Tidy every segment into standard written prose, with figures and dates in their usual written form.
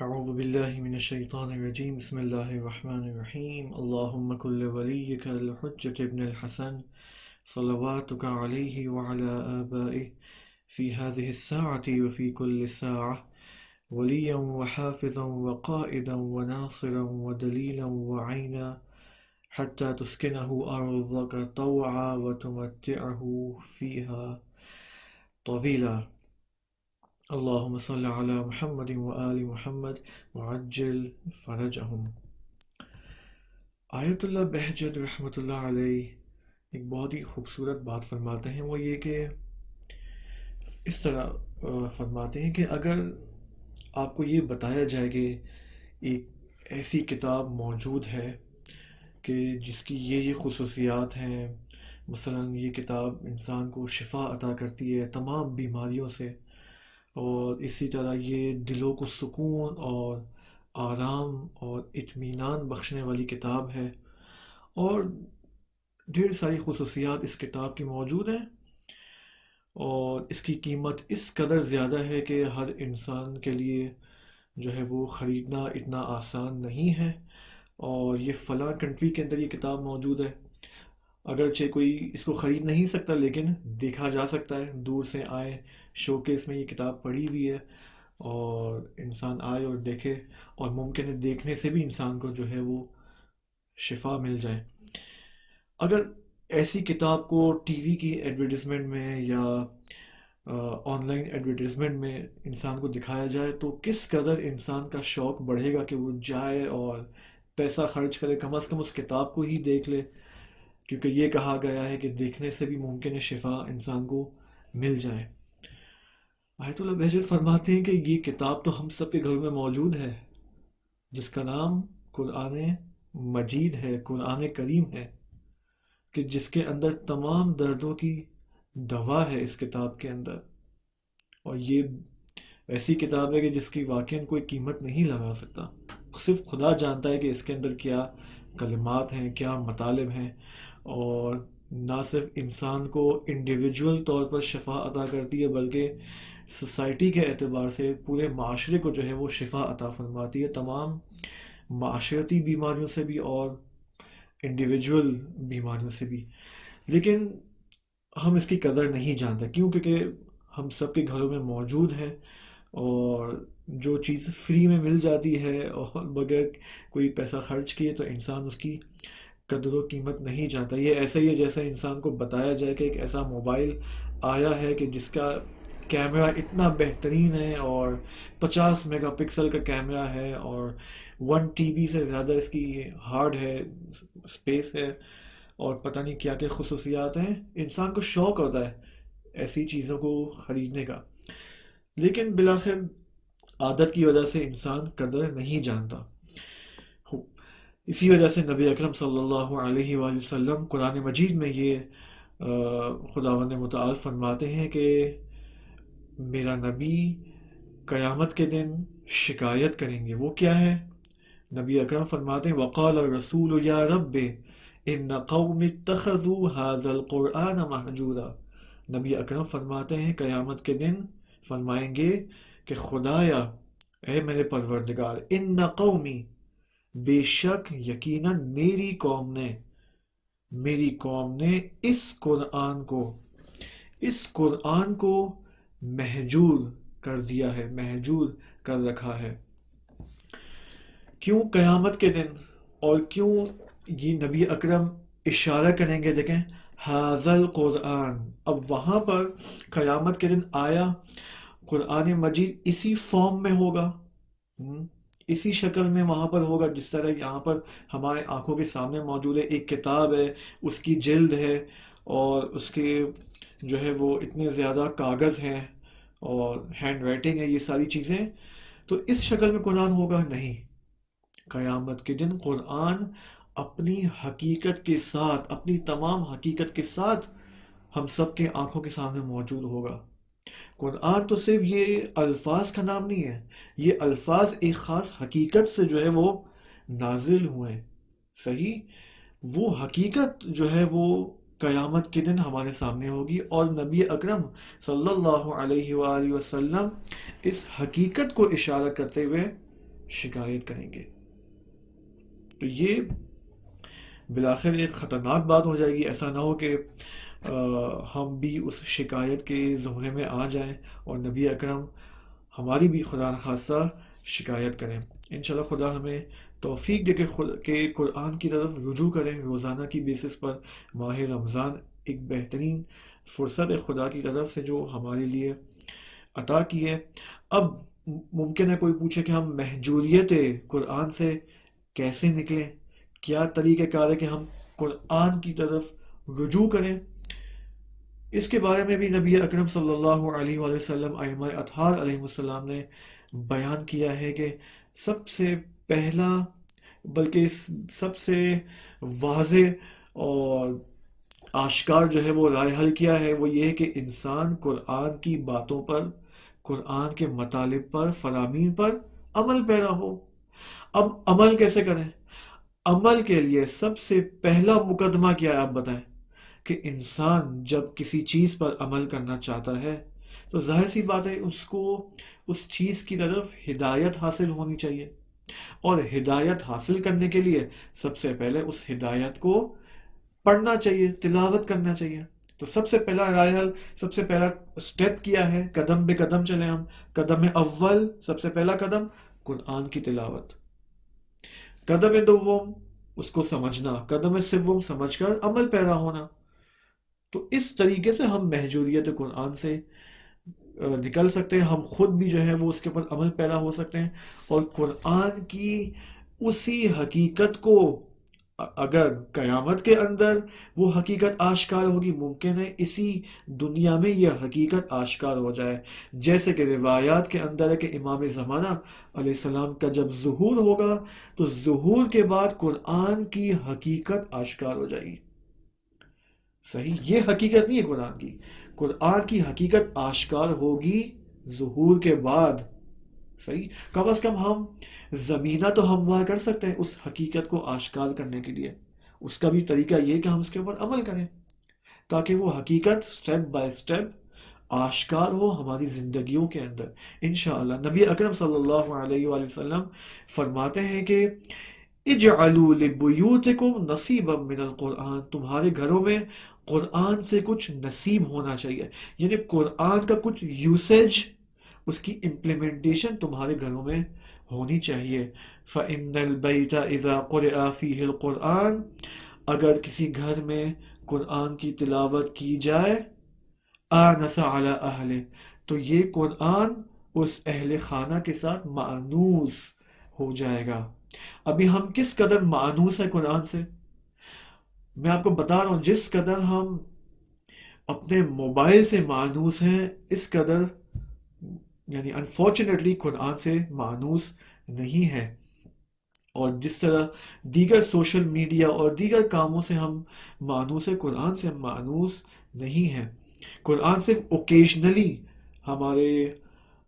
أعوذ بالله من الشيطان الرجيم بسم الله الرحمن الرحيم اللهم كل وليك الحجة ابن الحسن صلواتك عليه وعلى آبائه في هذه الساعة وفي كل ساعة وليا وحافظا وقائدا وناصرا ودليلا وعينا حتى تسكنه أرضك طوعا وتمتعه فيها طويلا اللهم صل على محمد وآل محمد وعجل فرجهم۔ آیت اللہ بہجت رحمۃ اللہ علیہ ایک بہت ہی خوبصورت بات فرماتے ہیں، وہ یہ کہ اس طرح فرماتے ہیں کہ اگر آپ کو یہ بتایا جائے کہ ایک ایسی کتاب موجود ہے کہ جس کی یہ خصوصیات ہیں، مثلا یہ کتاب انسان کو شفا عطا کرتی ہے تمام بیماریوں سے، اور اسی طرح یہ دلوں کو سکون اور آرام اور اطمینان بخشنے والی کتاب ہے، اور ڈھیر ساری خصوصیات اس کتاب کی موجود ہیں، اور اس کی قیمت اس قدر زیادہ ہے کہ ہر انسان کے لیے جو ہے وہ خریدنا اتنا آسان نہیں ہے، اور یہ فلاں کنٹری کے اندر یہ کتاب موجود ہے، اگرچہ کوئی اس کو خرید نہیں سکتا لیکن دیکھا جا سکتا ہے، دور سے آئے شو کیس میں یہ کتاب پڑھی ہوئی ہے، اور انسان آئے اور دیکھے، اور ممکن ہے دیکھنے سے بھی انسان کو جو ہے وہ شفا مل جائے۔ اگر ایسی کتاب کو ٹی وی کی ایڈورٹیزمنٹ میں یا آن لائن ایڈورٹیزمنٹ میں انسان کو دکھایا جائے تو کس قدر انسان کا شوق بڑھے گا کہ وہ جائے اور پیسہ خرچ کرے، کم از کم اس کتاب کو ہی دیکھ لے، کیونکہ یہ کہا گیا ہے کہ دیکھنے سے بھی ممکن ہے شفا انسان کو مل جائے۔ آیت اللہ بہجت فرماتے ہیں کہ یہ کتاب تو ہم سب کے گھروں میں موجود ہے، جس کا نام قرآن مجید ہے، قرآن کریم ہے، کہ جس کے اندر تمام دردوں کی دوا ہے اس کتاب کے اندر، اور یہ ایسی کتاب ہے کہ جس کی واقعاً کوئی قیمت نہیں لگا سکتا، صرف خدا جانتا ہے کہ اس کے اندر کیا کلمات ہیں، کیا مطالب ہیں، اور نہ صرف انسان کو انڈیویجول طور پر شفا عطا کرتی ہے بلکہ سوسائٹی کے اعتبار سے پورے معاشرے کو جو ہے وہ شفا عطا فرماتی ہے، تمام معاشرتی بیماریوں سے بھی اور انڈیویجول بیماریوں سے بھی۔ لیکن ہم اس کی قدر نہیں جانتے، کیوں؟ کیونکہ ہم سب کے گھروں میں موجود ہے، اور جو چیز فری میں مل جاتی ہے اور بغیر کوئی پیسہ خرچ کیے تو انسان اس کی قدر و قیمت نہیں جانتا۔ یہ ایسا ہی ہے جیسے انسان کو بتایا جائے کہ ایک ایسا موبائل آیا ہے کہ جس کا کیمرہ اتنا بہترین ہے، اور 50 میگا پکسل کا کیمرہ ہے، اور 1 TB سے زیادہ اس کی ہارڈ ہے، اسپیس ہے، اور پتہ نہیں کیا کیا خصوصیات ہیں۔ انسان کو شوق ہوتا ہے ایسی چیزوں کو خریدنے کا، لیکن بالآخر عادت کی وجہ سے انسان قدر نہیں جانتا۔ اسی وجہ سے نبی اکرم صلی اللہ علیہ وآلہ وسلم قرآن مجید میں یہ خداوند متعال فرماتے ہیں کہ میرا نبی قیامت کے دن شکایت کریں گے۔ وہ کیا ہے؟ نبی اکرم فرماتے ہیں وقال الرسول یا رب ان قوم اتخذوا هذا القرآن مہجورا۔ نبی اکرم فرماتے ہیں قیامت کے دن فرمائیں گے کہ خدایا، اے میرے پروردگار، ان قومی، بے شک یقیناً میری قوم نے اس قرآن کو مہجور کر دیا ہے، مہجور کر رکھا ہے۔ کیوں قیامت کے دن؟ اور کیوں یہ نبی اکرم اشارہ کریں گے؟ دیکھیں، ھذا القرآن، اب وہاں پر قیامت کے دن آیا قرآن مجید اسی فارم میں ہوگا، اسی شکل میں وہاں پر ہوگا جس طرح یہاں پر ہمارے آنکھوں کے سامنے موجود ہے۔ ایک کتاب ہے، اس کی جلد ہے، اور اس کے جو ہے وہ اتنے زیادہ کاغذ ہیں اور ہینڈ رائٹنگ ہے، یہ ساری چیزیں، تو اس شکل میں قرآن ہوگا؟ نہیں، قیامت کے دن قرآن اپنی حقیقت کے ساتھ، اپنی تمام حقیقت کے ساتھ ہم سب کے آنکھوں کے سامنے موجود ہوگا۔ قرآن تو صرف یہ الفاظ کا نام نہیں ہے، یہ الفاظ ایک خاص حقیقت سے جو ہے وہ نازل ہوئے، صحیح؟ وہ حقیقت جو ہے وہ قیامت کے دن ہمارے سامنے ہوگی، اور نبی اکرم صلی اللہ علیہ وآلہ وسلم اس حقیقت کو اشارہ کرتے ہوئے شکایت کریں گے. تو یہ بالآخر ایک خطرناک بات ہو جائے گی. ایسا نہ ہو کہ ہم بھی اس شکایت کے زمرے میں آ جائیں اور نبی اکرم ہماری بھی خدا نخواستہ شکایت کریں. انشاءاللہ خدا ہمیں توفیق دے کہ قرآن کی طرف رجوع کریں روزانہ کی بیسس پر. ماہ رمضان ایک بہترین فرصت ہے خدا کی طرف سے جو ہمارے لیے عطا کی ہے. اب ممکن ہے کوئی پوچھے کہ ہم مہجوریت قرآن سے کیسے نکلیں، کیا طریقہ کار ہے کہ ہم قرآن کی طرف رجوع کریں. اس کے بارے میں بھی نبی اکرم صلی اللہ علیہ وآلہ وسلم ائمہ اطہار علیہ السلام نے بیان کیا ہے کہ سب سے پہلا بلکہ سب سے واضح اور آشکار جو ہے وہ رائے حل کیا ہے، وہ یہ ہے کہ انسان قرآن کی باتوں پر، قرآن کے مطالب پر، فرامین پر عمل پیرا ہو. اب عمل کیسے کریں؟ عمل کے لیے سب سے پہلا مقدمہ کیا ہے آپ بتائیں؟ کہ انسان جب کسی چیز پر عمل کرنا چاہتا ہے تو ظاہر سی بات ہے اس کو اس چیز کی طرف ہدایت حاصل ہونی چاہیے، اور ہدایت حاصل کرنے کے لیے سب سے پہلے اس ہدایت کو پڑھنا چاہیے، تلاوت کرنا چاہیے. تو سب سے پہلا رائے حل، سب سے پہلا سٹیپ کیا ہے؟ قدم بے قدم چلیں ہم. قدم اول، سب سے پہلا قدم قرآن کی تلاوت. قدم دوم اس کو سمجھنا. قدم سوم سمجھ کر عمل پیرا ہونا. تو اس طریقے سے ہم مہجوریت قرآن سے نکل سکتے ہیں. ہم خود بھی جو ہے وہ اس کے اوپر عمل پیرا ہو سکتے ہیں، اور قرآن کی اسی حقیقت کو اگر قیامت کے اندر وہ حقیقت آشکار ہوگی، ممکن ہے اسی دنیا میں یہ حقیقت آشکار ہو جائے. جیسے کہ روایات کے اندر ہے کہ امام زمانہ علیہ السلام کا جب ظہور ہوگا تو ظہور کے بعد قرآن کی حقیقت آشکار ہو جائے گی. صحیح، یہ حقیقت نہیں ہے قرآن کی. قرآن کی حقیقت آشکار ہوگی ظہور کے بعد. صحیح، کم از کم ہم زمینہ تو ہموار کر سکتے ہیں اس حقیقت کو آشکار کرنے کے لیے. اس کا بھی طریقہ یہ کہ ہم اس کے اوپر عمل کریں تاکہ وہ حقیقت سٹیپ بائی سٹیپ آشکار ہو ہماری زندگیوں کے اندر انشاءاللہ. نبی اکرم صلی اللہ علیہ وآلہ وسلم فرماتے ہیں کہ اجعلوا لبیوتکم نصیبا من القرآن، تمہارے گھروں میں قرآن سے کچھ نصیب ہونا چاہیے. یعنی قرآن کا کچھ یوسیج، اس کی امپلیمنٹیشن تمہارے گھروں میں ہونی چاہیے. فَإِنَّ الْبَيْتَ إِذَا قُرِئَ فِيهِ الْقُرْآنِ، اگر کسی گھر میں قرآن کی تلاوت کی جائے، آنَسَ عَلَىٰ أَهْلِهِ، تو یہ قرآن اس اہل خانہ کے ساتھ مانوس ہو جائے گا. ابھی ہم کس قدر مانوس ہیں قرآن سے، میں آپ کو بتا رہا ہوں. جس قدر ہم اپنے موبائل سے مانوس ہیں، اس قدر یعنی انفارچونیٹلی قرآن سے مانوس نہیں ہے. اور جس طرح دیگر سوشل میڈیا اور دیگر کاموں سے ہم مانوس ہیں، قرآن سے ہم مانوس نہیں ہیں. قرآن صرف اوکیجنلی ہمارے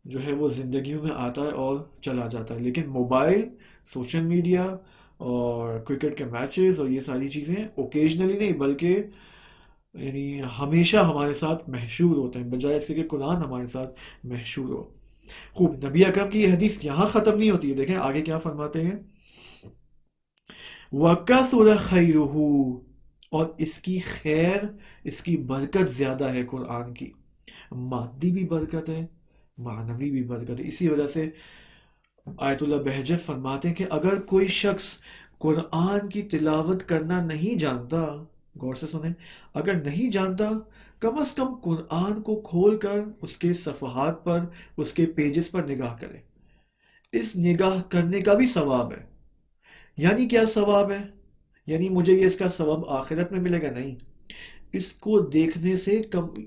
جو ہے وہ زندگیوں میں آتا ہے اور چلا جاتا ہے، لیکن موبائل، سوشل میڈیا اور کرکٹ کے میچز اور یہ ساری چیزیں اوکیجنلی نہیں بلکہ یعنی ہمیشہ ہمارے ساتھ محشور ہوتے ہیں، بجائے اس کے کہ قرآن ہمارے ساتھ محشور ہو. خوب، نبی اکرم کی یہ حدیث یہاں ختم نہیں ہوتی ہے. دیکھیں آگے کیا فرماتے ہیں، وَكَثُرَ خَيْرُهُ، اور اس کی خیر، اس کی برکت زیادہ ہے قرآن کی. مادی بھی برکت ہے، معنوی بھی برکت ہے. اسی وجہ سے آیت اللہ بہجت فرماتے ہیں کہ اگر کوئی شخص قرآن کی تلاوت کرنا نہیں جانتا، غور سے سنیں، اگر نہیں جانتا، کم از کم قرآن کو کھول کر اس کے صفحات پر، اس کے پیجز پر نگاہ کرے. اس نگاہ کرنے کا بھی ثواب ہے. یعنی کیا ثواب ہے؟ یعنی مجھے یہ اس کا ثواب آخرت میں ملے گا؟ نہیں، اس کو دیکھنے سے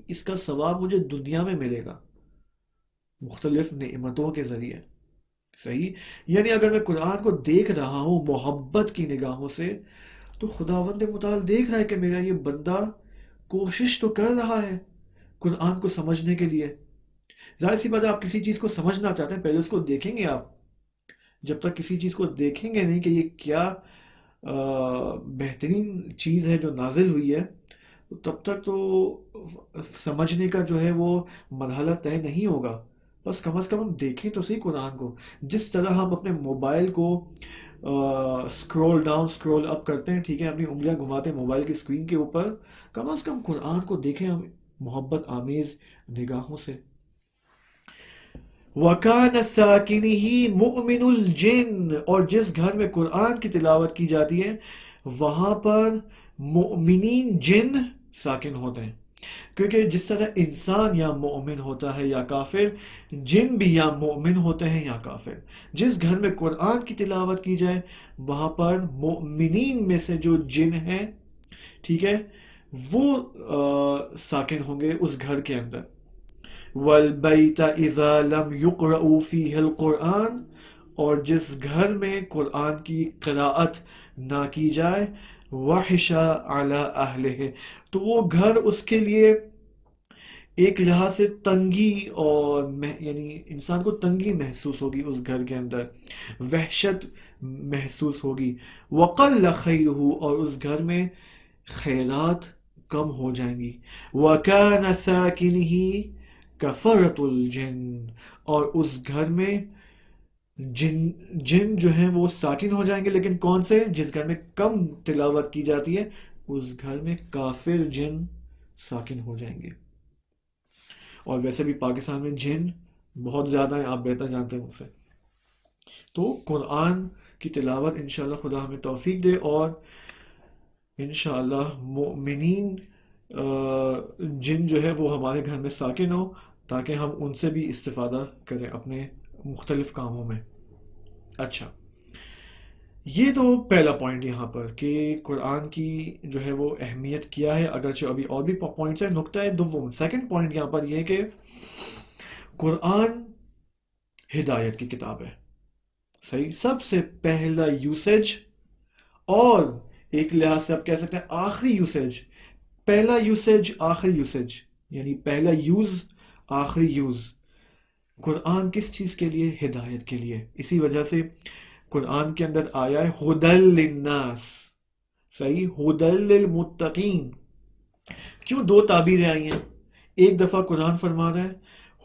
اس کا ثواب مجھے دنیا میں ملے گا مختلف نعمتوں کے ذریعے. صحیح، یعنی اگر میں قرآن کو دیکھ رہا ہوں محبت کی نگاہوں سے تو خداوند متعال دیکھ رہا ہے کہ میرا یہ بندہ کوشش تو کر رہا ہے قرآن کو سمجھنے کے لیے. ظاہر سی بات ہے، آپ کسی چیز کو سمجھنا چاہتے ہیں پہلے اس کو دیکھیں گے. آپ جب تک کسی چیز کو دیکھیں گے نہیں کہ یہ کیا بہترین چیز ہے جو نازل ہوئی ہے، تب تک تو سمجھنے کا جو ہے وہ مرحلہ طے نہیں ہوگا. بس کم از کم ہم دیکھیں تو صحیح قرآن کو. جس طرح ہم اپنے موبائل کو اسکرول ڈاؤن اسکرول اپ کرتے ہیں، ٹھیک ہے، اپنی انگلیاں گھماتے ہیں موبائل کی اسکرین کے اوپر، کم از کم قرآن کو دیکھیں ہم محبت آمیز نگاہوں سے. وَكَانَ سَاكِنِهِ مُؤْمِنُ الْجِنِّ، اور جس گھر میں قرآن کی تلاوت کی جاتی ہے وہاں پر مؤمنین جن ساکن ہوتے ہیں. کیونکہ جس طرح انسان یا مومن ہوتا ہے یا کافر، جن بھی یا مومن ہوتے ہیں یا کافر. جس گھر میں قرآن کی تلاوت کی جائے وہاں پر مؤمنین میں سے جو جن ہیں، ٹھیک ہے، وہ ساکن ہوں گے اس گھر کے اندر. والبیت اذا لم یقرأ فیہ القرآن، اور جس گھر میں قرآن کی قراءت نہ کی جائے، وحشا علی اہلہ، تو وہ گھر اس کے لیے ایک لحاظ سے تنگی اور یعنی انسان کو تنگی محسوس ہوگی، اس گھر کے اندر وحشت محسوس ہوگی. وقل خیرہ، اور اس گھر میں خیرات کم ہو جائیں گی. وکان ساکنہ کفرۃ الجن، اور اس گھر میں جن جو ہیں وہ ساکن ہو جائیں گے. لیکن کون سے؟ جس گھر میں کم تلاوت کی جاتی ہے اس گھر میں کافر جن ساکن ہو جائیں گے. اور ویسے بھی پاکستان میں جن بہت زیادہ ہیں، آپ بہتر جانتے ہیں مجھ سے. تو قرآن کی تلاوت انشاءاللہ خدا ہمیں توفیق دے، اور انشاءاللہ مؤمنین جن جو ہے وہ ہمارے گھر میں ساکن ہو، تاکہ ہم ان سے بھی استفادہ کریں اپنے مختلف کاموں میں. اچھا، یہ تو پہلا پوائنٹ یہاں پر کہ قرآن کی جو ہے وہ اہمیت کیا ہے، اگرچہ ابھی اور بھی پوائنٹس ہیں. نقطہ دوم، سیکنڈ پوائنٹ یہاں پر یہ کہ قرآن ہدایت کی کتاب ہے. صحیح، سب سے پہلا یوسیج، اور ایک لحاظ سے آپ کہہ سکتے ہیں آخری یوسیج. پہلا یوسیج آخری یوسیج، یعنی پہلا یوز آخری یوز. قرآن کس چیز کے لیے؟ ہدایت کے لیے. اسی وجہ سے قرآن کے اندر آیا ہے ہدی للناس، صحیح، ہدی للمتقین. کیوں دو تعبیریں آئی ہیں؟ ایک دفعہ قرآن فرما رہا ہے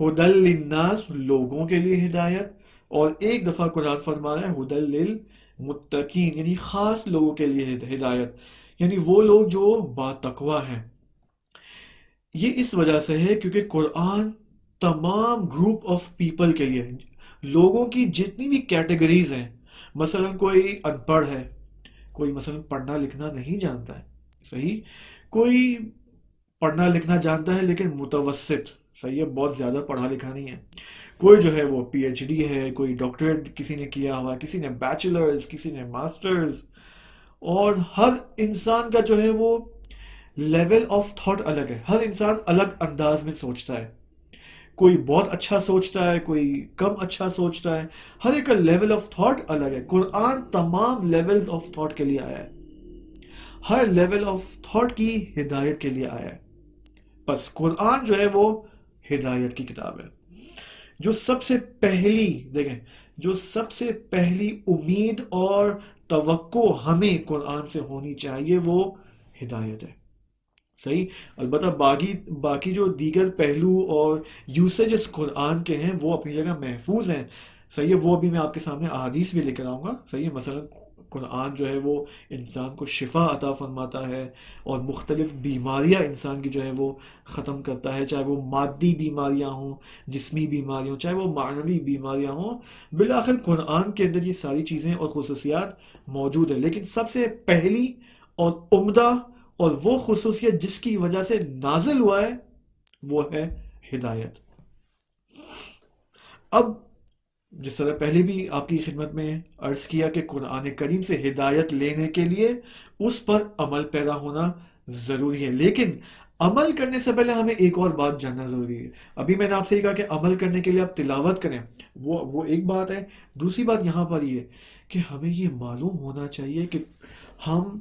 ہدی للناس، لوگوں کے لیے ہدایت، اور ایک دفعہ قرآن فرما رہا ہے ہدی للمتقین، یعنی خاص لوگوں کے لیے ہدایت، یعنی وہ لوگ جو باتقوی ہیں. یہ اس وجہ سے ہے کیونکہ قرآن تمام گروپ آف پیپل کے لیے، لوگوں کی جتنی بھی کیٹیگریز ہیں. مثلا کوئی ان پڑھ ہے، کوئی مثلا پڑھنا لکھنا نہیں جانتا ہے، صحیح، کوئی پڑھنا لکھنا جانتا ہے لیکن متوسط، صحیح ہے، بہت زیادہ پڑھا لکھا نہیں ہے. کوئی جو ہے وہ پی ایچ ڈی ہے، کوئی ڈاکٹریٹ کسی نے کیا ہوا، کسی نے بیچلرز، کسی نے ماسٹرز. اور ہر انسان کا جو ہے وہ لیول آف تھاٹ الگ ہے، ہر انسان الگ انداز میں سوچتا ہے. کوئی بہت اچھا سوچتا ہے، کوئی کم اچھا سوچتا ہے، ہر ایک کا لیول آف تھاٹ الگ ہے. قرآن تمام لیولز آف تھاٹ کے لیے آیا ہے، ہر لیول آف تھاٹ کی ہدایت کے لیے آیا ہے. بس قرآن جو ہے وہ ہدایت کی کتاب ہے. جو سب سے پہلی دیکھیں، جو سب سے پہلی امید اور توقع ہمیں قرآن سے ہونی چاہیے وہ ہدایت ہے. صحیح، البتہ باقی جو دیگر پہلو اور یوسیجز قرآن کے ہیں وہ اپنی جگہ محفوظ ہیں. صحیح ہے، وہ بھی میں آپ کے سامنے احادیث بھی لے کر آؤں گا. صحیح ہے، مثلا قرآن جو ہے وہ انسان کو شفا عطا فرماتا ہے، اور مختلف بیماریاں انسان کی جو ہے وہ ختم کرتا ہے، چاہے وہ مادی بیماریاں ہوں، جسمی بیماریاں ہوں، چاہے وہ معنوی بیماریاں ہوں. بالآخر قرآن کے اندر یہ ساری چیزیں اور خصوصیات موجود ہیں. لیکن سب سے پہلی اور عمدہ اور وہ خصوصیت جس کی وجہ سے نازل ہوا ہے وہ ہے ہدایت. اب جس طرح پہلے بھی آپ کی خدمت میں عرض کیا کہ قرآن کریم سے ہدایت لینے کے لیے اس پر عمل پیدا ہونا ضروری ہے. لیکن عمل کرنے سے پہلے ہمیں ایک اور بات جاننا ضروری ہے. ابھی میں نے آپ سے کہا کہ عمل کرنے کے لیے آپ تلاوت کریں، وہ ایک بات ہے. دوسری بات یہاں پر یہ کہ ہمیں یہ معلوم ہونا چاہیے کہ ہم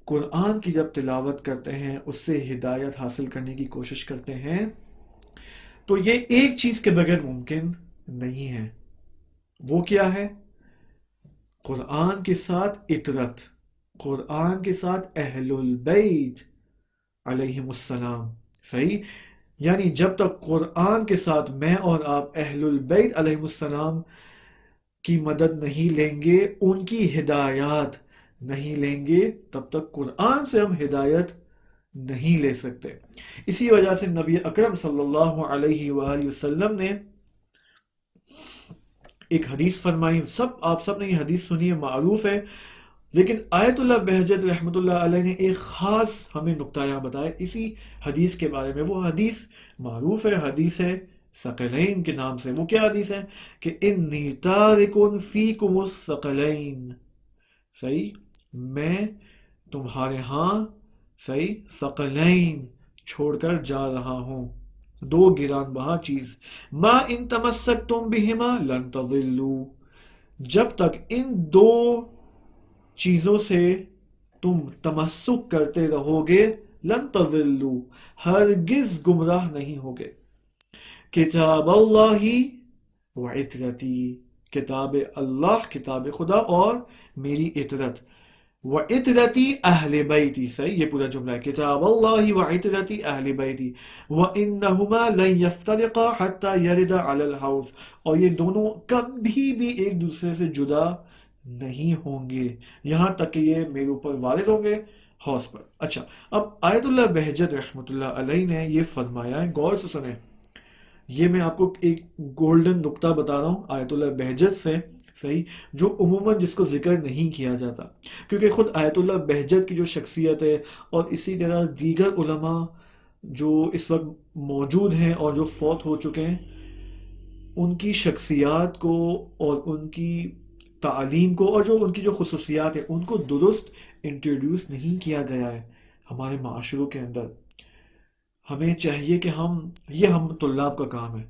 قرآن کی جب تلاوت کرتے ہیں، اس سے ہدایت حاصل کرنے کی کوشش کرتے ہیں، تو یہ ایک چیز کے بغیر ممکن نہیں ہے. وہ کیا ہے؟ قرآن کے ساتھ اطرت، قرآن کے ساتھ اہل البیت علیہم السلام. صحیح، یعنی جب تک قرآن کے ساتھ میں اور آپ اہل البیت علیہ السلام کی مدد نہیں لیں گے، ان کی ہدایات نہیں لیں گے، تب تک قرآن سے ہم ہدایت نہیں لے سکتے۔ اسی وجہ سے نبی اکرم صلی اللہ علیہ وآلہ وسلم نے ایک حدیث فرمائی، آپ سب نے یہ حدیث سنی ہے، معروف ہے، لیکن آیت اللہ بہجت رحمۃ اللہ علیہ نے ایک خاص ہمیں نکتہ یہاں بتایا اسی حدیث کے بارے میں۔ وہ حدیث معروف ہے، حدیث ہے ثقلین کے نام سے۔ وہ کیا حدیث ہے کہ انی تارک فیکم الثقلین، صحیح، میں تمہارے ہاں، صحیح، ثقلین چھوڑ کر جا رہا ہوں، دو گران بہا چیز، ما ان تمسکتم بہما لن تضلوا، جب تک ان دو چیزوں سے تم تمسک کرتے رہو گے، لن تضلوا، ہرگز گمراہ نہیں ہوگے۔ کتاب اللہ و عطرتی، کتاب اللہ، کتاب خدا، اور میری عطرت، و عطرتی اہل بیتی، صحیح، یہ پورا جملہ ہے، کتاب اللہ و عطرتی اہل بیتی، و انہما لن یفترقا حتی یرد علی الحوض، اور یہ دونوں کبھی بھی ایک دوسرے سے جدا نہیں ہوں گے یہاں تک کہ یہ میرے اوپر وارد ہوں گے حوض پر۔ اچھا، اب آیت اللہ بہجت رحمۃ اللہ علیہ نے یہ فرمایا ہے، غور سے سنیں، یہ میں آپ کو ایک گولڈن نقطہ بتا رہا ہوں آیت اللہ بہجت سے، صحیح، جو عموماً جس کو ذکر نہیں کیا جاتا، کیونکہ خود آیت اللہ بہجت کی جو شخصیت ہے اور اسی طرح دیگر علماء جو اس وقت موجود ہیں اور جو فوت ہو چکے ہیں، ان کی شخصیات کو اور ان کی تعلیم کو اور جو ان کی جو خصوصیات ہیں ان کو درست انٹروڈیوس نہیں کیا گیا ہے ہمارے معاشروں کے اندر۔ ہمیں چاہیے کہ ہم طلاب کا کام ہے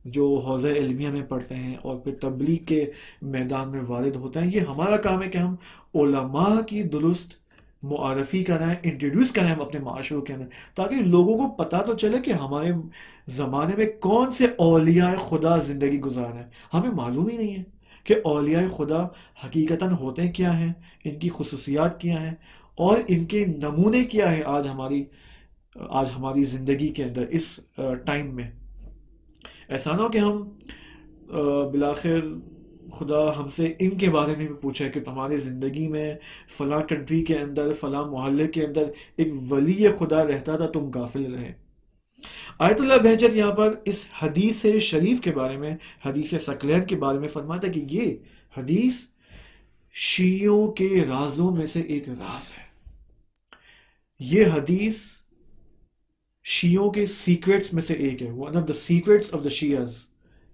جو حوزہ علمیہ میں پڑھتے ہیں اور پھر تبلیغ کے میدان میں وارد ہوتے ہیں، یہ ہمارا کام ہے کہ ہم علماء کی درست معرفی کرائیں، انٹروڈیوس کرائیں اپنے معاشروں کے اندر، تاکہ لوگوں کو پتہ تو چلے کہ ہمارے زمانے میں کون سے اولیاء خدا زندگی گزار ہیں۔ ہمیں معلوم ہی نہیں ہے کہ اولیاء خدا حقیقتاً ہوتے کیا ہیں، ان کی خصوصیات کیا ہیں اور ان کے نمونے کیا ہیں آج ہماری زندگی کے اندر اس ٹائم میں۔ ایسا نہ ہو کہ ہم بالآخر خدا ہم سے ان کے بارے میں بھی پوچھے کہ تمہاری زندگی میں فلاں کنٹری کے اندر، فلاں محلے کے اندر ایک ولی خدا رہتا تھا، تم غافل رہے۔ آیت اللہ بہجت یہاں پر اس حدیث شریف کے بارے میں، حدیث ثقلین کے بارے میں فرماتا ہے کہ یہ حدیث شیعوں کے رازوں میں سے ایک راز ہے۔ یہ حدیث شیعوں کے سیکریٹس میں سے ایک ہے، one of the secrets of the Shias.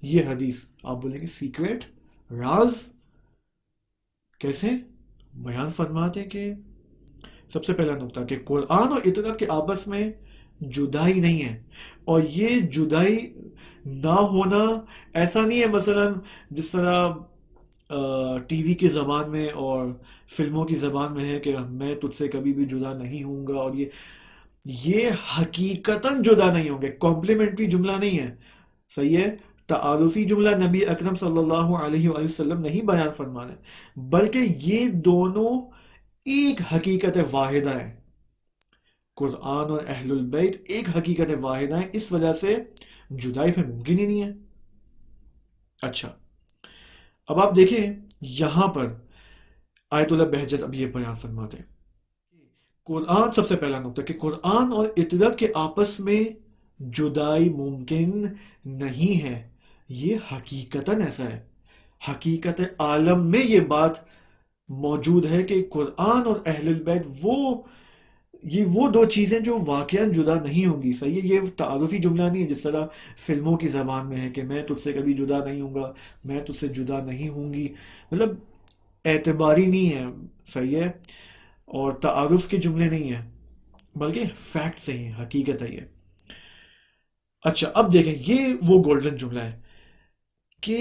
یہ حدیث آپ بولیں گے سیکریٹ، راز، کیسے بیان فرماتے ہیں کہ سب سے پہلا نقطہ کہ قرآن اور اطاعت کے آپس میں جدائی نہیں ہے، اور یہ جدائی نہ ہونا ایسا نہیں ہے مثلا جس طرح ٹی وی کی زبان میں اور فلموں کی زبان میں ہے کہ میں تجھ سے کبھی بھی جدا نہیں ہوں گا، اور یہ حقیقتاً جدا نہیں ہوں گے، کمپلیمنٹری جملہ نہیں ہے، صحیح ہے، تعارفی جملہ نبی اکرم صلی اللہ علیہ وآلہ وسلم نہیں بیان فرمانے، بلکہ یہ دونوں ایک حقیقت واحدہ ہیں، قرآن اور اہل البیت ایک حقیقت واحدہ ہیں، اس وجہ سے جدائی پھر ممکن ہی نہیں ہے۔ اچھا، اب آپ دیکھیں یہاں پر آیت اللہ بہجت اب یہ بیان فرماتے ہیں، قرآن، سب سے پہلا نقطہ کہ قرآن اور اطاعت کے آپس میں جدائی ممکن نہیں ہے، یہ حقیقتاً ایسا ہے، حقیقت عالم میں یہ بات موجود ہے کہ قرآن اور اہل البیت وہ دو چیزیں جو واقعاً جدا نہیں ہوں گی، صحیح ہے، یہ تعارفی جملہ نہیں ہے جس طرح فلموں کی زبان میں ہے کہ میں تجھ سے کبھی جدا نہیں ہوں گا، میں تجھ سے جدا نہیں ہوں گی، مطلب اعتباری نہیں ہے، صحیح ہے، اور تعارف کے جملے نہیں ہیں، بلکہ فیکٹ صحیح ہے، حقیقت ہے یہ۔ اچھا، اب دیکھیں یہ وہ گولڈن جملہ ہے کہ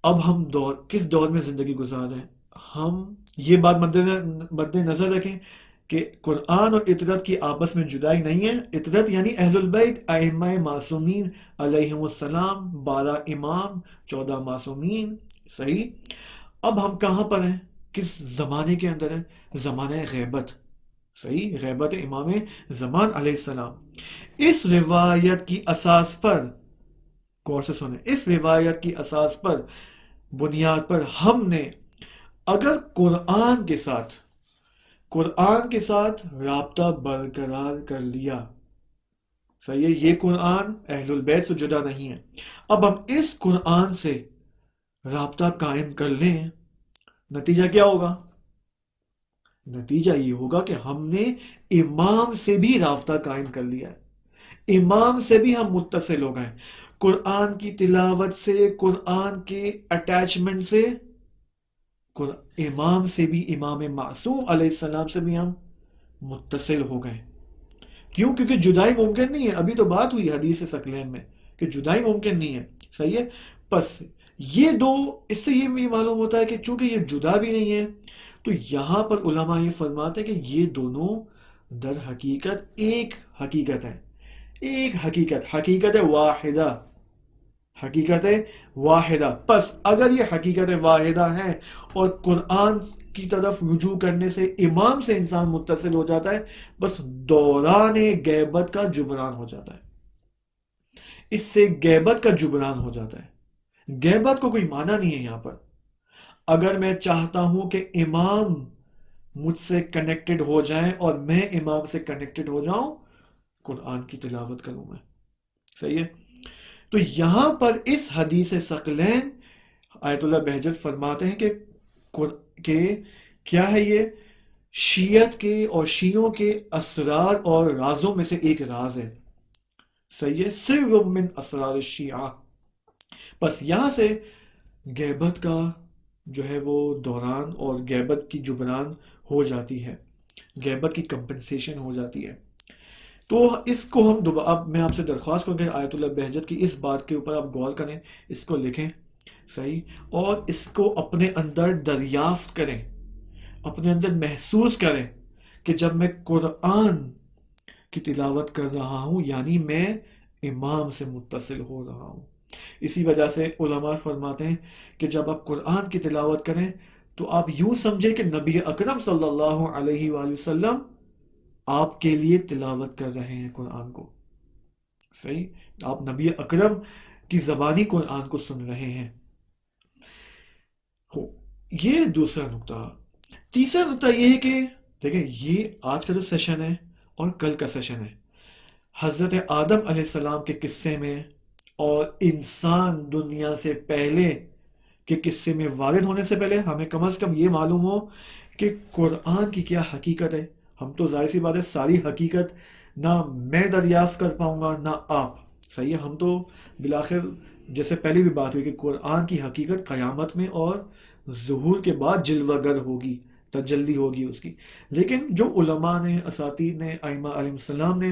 اب ہم کس دور میں زندگی گزار رہے ہیں، ہم یہ بات مد نظر رکھیں کہ قرآن اور اطاعت کی آپس میں جدائی نہیں ہے، اطاعت یعنی اہل البیت، ائمہ معصومین علیہم السلام، 12 امام، 14 معصومین، صحیح۔ اب ہم کہاں پر ہیں، کس زمانے کے اندر ہیں، زمانہ غیبت، صحیح، غیبت امام زمان علیہ السلام. اس روایت کی اساس پر، غور سے سنیں، اس روایت کی اساس پر، بنیاد پر ہم نے اگر قرآن کے ساتھ رابطہ برقرار کر لیا، صحیح ہے، یہ قرآن اہل البیت سے جدا نہیں ہے، اب ہم اس قرآن سے رابطہ قائم کر لیں، نتیجہ کیا ہوگا؟ نتیجہ یہ ہوگا کہ ہم نے امام سے بھی رابطہ قائم کر لیا ہے، امام سے بھی ہم متصل ہو گئے، قرآن کی تلاوت سے، قرآن کے اٹیچمنٹ سے، امام سے بھی، امام معصوم علیہ السلام سے بھی ہم متصل ہو گئے. کیوں؟ کیونکہ جدائی ممکن نہیں ہے. ابھی تو بات ہوئی حدیث ثقلین میں کہ جدائی ممکن نہیں ہے. صحیح ہے. پس یہ دو، اس سے یہ بھی معلوم ہوتا ہے کہ چونکہ یہ جدا بھی نہیں ہے، تو یہاں پر علماء یہ فرماتے ہیں کہ یہ دونوں در حقیقت ایک حقیقت ہے، ایک حقیقت واحدہ، حقیقت واحدہ. پس اگر یہ حقیقت واحدہ ہے اور قرآن کی طرف رجوع کرنے سے امام سے انسان متصل ہو جاتا ہے، بس دوران غیبت کا جبران ہو جاتا ہے، اس سے غیبت کا جبران ہو جاتا ہے. غیبت کو کوئی معنی نہیں ہے یہاں پر. اگر میں چاہتا ہوں کہ امام مجھ سے کنیکٹڈ ہو جائیں اور میں امام سے کنیکٹڈ ہو جاؤں، قرآن کی تلاوت کروں میں. صحیح ہے. تو یہاں پر اس حدیث ثقلین آیت اللہ بہجت فرماتے ہیں کہ کیا ہے یہ شیعت کے اور شیعوں کے اسرار اور رازوں میں سے ایک راز ہے. صحیح ہے. سر من اسرار الشیعہ. بس یہاں سے غیبت کا جو ہے وہ دوران اور غیبت کی جبران ہو جاتی ہے، غیبت کی کمپنسیشن ہو جاتی ہے. تو اس کو ہم اب میں آپ سے درخواست کروں کہ آیت اللہ بہجت کی اس بات کے اوپر آپ غور کریں، اس کو لکھیں. صحیح. اور اس کو اپنے اندر دریافت کریں، اپنے اندر محسوس کریں کہ جب میں قرآن کی تلاوت کر رہا ہوں یعنی میں امام سے متصل ہو رہا ہوں. اسی وجہ سے علماء فرماتے ہیں کہ جب آپ قرآن کی تلاوت کریں تو آپ یوں سمجھیں کہ نبی اکرم صلی اللہ علیہ وآلہ وسلم آپ کے لیے تلاوت کر رہے ہیں قرآن کو. صحیح. آپ نبی اکرم کی زبانی قرآن کو سن رہے ہیں. یہ دوسرا نقطہ. تیسرا نقطہ یہ ہے کہ دیکھیں، یہ آج کا جو سیشن ہے اور کل کا سیشن ہے، حضرت آدم علیہ السلام کے قصے میں اور انسان دنیا سے پہلے کے قصے میں وارد ہونے سے پہلے ہمیں کم از کم یہ معلوم ہو کہ قرآن کی کیا حقیقت ہے. ہم تو ظاہر سی بات ہے ساری حقیقت نہ میں دریافت کر پاؤں گا نہ آپ. صحیح ہے. ہم تو بالآخر جیسے پہلے بھی بات ہوئی کہ قرآن کی حقیقت قیامت میں اور ظہور کے بعد جلوہ گر ہوگی، تجلی ہوگی اس کی. لیکن جو علماء نے، اساتید نے، ائمہ علیہ السلام نے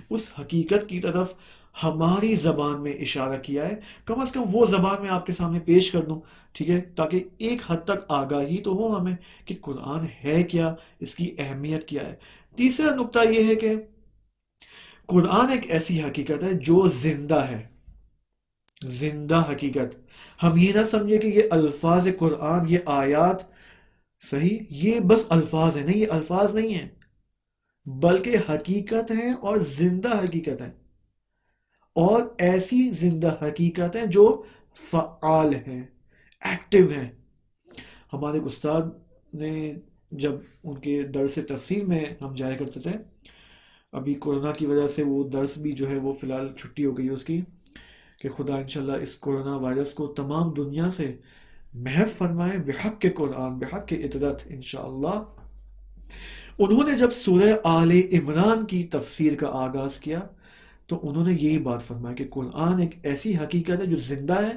اس حقیقت کی طرف ہماری زبان میں اشارہ کیا ہے، کم از کم وہ زبان میں آپ کے سامنے پیش کر دوں، ٹھیک ہے، تاکہ ایک حد تک آگاہی تو ہو ہمیں کہ قرآن ہے کیا، اس کی اہمیت کیا ہے. تیسرا نقطہ یہ ہے کہ قرآن ایک ایسی حقیقت ہے جو زندہ ہے، زندہ حقیقت. ہم یہ نہ سمجھے کہ یہ الفاظ قرآن، یہ آیات، صحیح، یہ بس الفاظ ہیں. نہیں، یہ الفاظ نہیں ہیں بلکہ حقیقت ہیں اور زندہ حقیقت ہیں، اور ایسی زندہ حقیقت ہیں جو فعال ہیں، ایکٹیو ہیں. ہمارے استاد نے جب ان کے درس تفسیر میں ہم جایا کرتے تھے، ابھی کورونا کی وجہ سے وہ درس بھی جو ہے وہ فی الحال چھٹی ہو گئی ہے اس کی، کہ خدا انشاءاللہ اس کورونا وائرس کو تمام دنیا سے محو فرمائے بحق کے قرآن، بحق کے اطرت انشاءاللہ. انہوں نے جب سورہ آل عمران کی تفسیر کا آغاز کیا تو انہوں نے یہی بات فرمایا کہ قرآن ایک ایسی حقیقت ہے جو زندہ ہے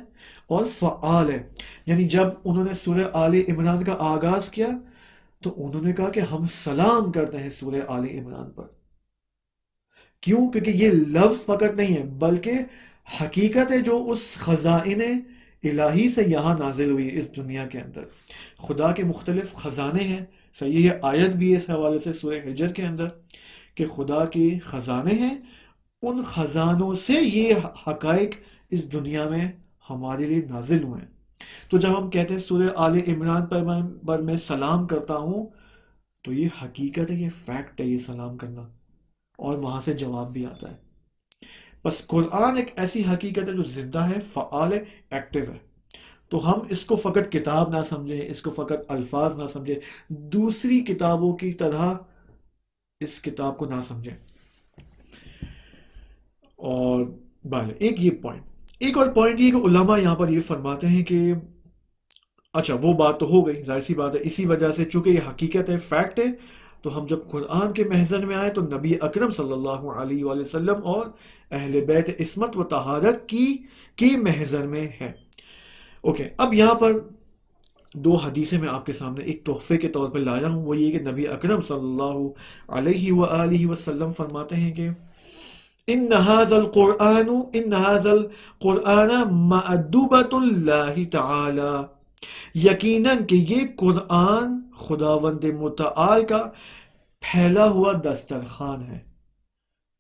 اور فعال ہے. یعنی جب انہوں نے سورہ آل عمران کا آغاز کیا تو انہوں نے کہا کہ ہم سلام کرتے ہیں سورہ آل عمران پر. کیوں؟ کیونکہ یہ لفظ فقط نہیں ہے بلکہ حقیقت ہے جو اس خزائن الہی سے یہاں نازل ہوئی ہے اس دنیا کے اندر. خدا کے مختلف خزانے ہیں. صحیح. یہ آیت بھی اس حوالے سے سورہ حجر کے اندر کہ خدا کے خزانے ہیں، ان خزانوں سے یہ حقائق اس دنیا میں ہمارے لیے نازل ہوئے ہیں. تو جب ہم کہتے ہیں سورہ آل عمران پر میں سلام کرتا ہوں، تو یہ حقیقت ہے، یہ فیکٹ ہے، یہ سلام کرنا، اور وہاں سے جواب بھی آتا ہے۔ بس قرآن ایک ایسی حقیقت ہے جو زندہ ہے، فعال ہے، ایکٹیو ہے۔ تو ہم اس کو فقط کتاب نہ سمجھیں، اس کو فقط الفاظ نہ سمجھیں، دوسری کتابوں کی طرح اس کتاب کو نہ سمجھیں۔ اور ایک یہ پوائنٹ، ایک اور پوائنٹ یہ کہ علماء یہاں پر یہ فرماتے ہیں کہ اچھا وہ بات تو ہو گئی، ظاہر سی بات ہے، اسی وجہ سے چونکہ یہ حقیقت ہے، فیکٹ ہے، تو ہم جب قرآن کے محضر میں آئے تو نبی اکرم صلی اللہ علیہ وآلہ وسلم اور اہل بیت عصمت و طہارت کی محضر میں ہے۔ اوکے، اب یہاں پر دو حدیثیں میں آپ کے سامنے ایک تحفے کے طور پر لایا ہوں، وہ یہ کہ نبی اکرم صلی اللہ علیہ وآلہ وسلم فرماتے ہیں کہ ان هذا القرآن مأدوبۃ اللہ تعالی، یقیناً کہ یہ قرآن خداوند متعال کا پھیلا ہوا دسترخوان ہے،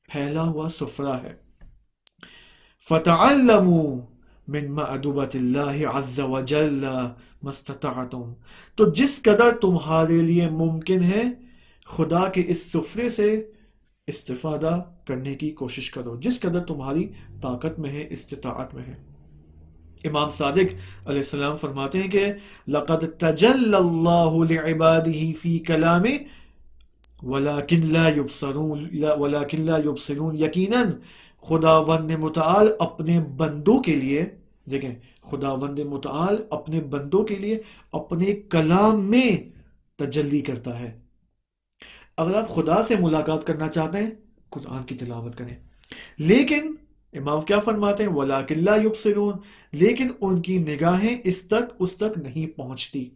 پھیلا ہوا سفرہ ہے۔ فتعلموا من مأدوبۃ اللہ عز وجل ما استطعتم، تو جس قدر تمہارے لیے ممکن ہے خدا کے اس سفرے سے استفادہ کرنے کی کوشش کرو، جس قدر تمہاری طاقت میں ہے، استطاعت میں ہے۔ امام صادق علیہ السلام فرماتے ہیں کہ لقد تجلى اللہ لعباده فی کلامہ ولکن لا یبصرون، یقیناً خداوند متعال اپنے بندوں کے لیے، دیکھیں خداوند متعال اپنے بندوں کے لیے اپنے کلام میں تجلی کرتا ہے۔ اگر آپ خدا سے ملاقات کرنا چاہتے ہیں قرآن کی تلاوت کریں، لیکن امام کیا فرماتے ہیں، وَلَٰكِن لَا يُبْصِرُونَ، لیکن ان کی نگاہیں اس تک نہیں پہنچتی۔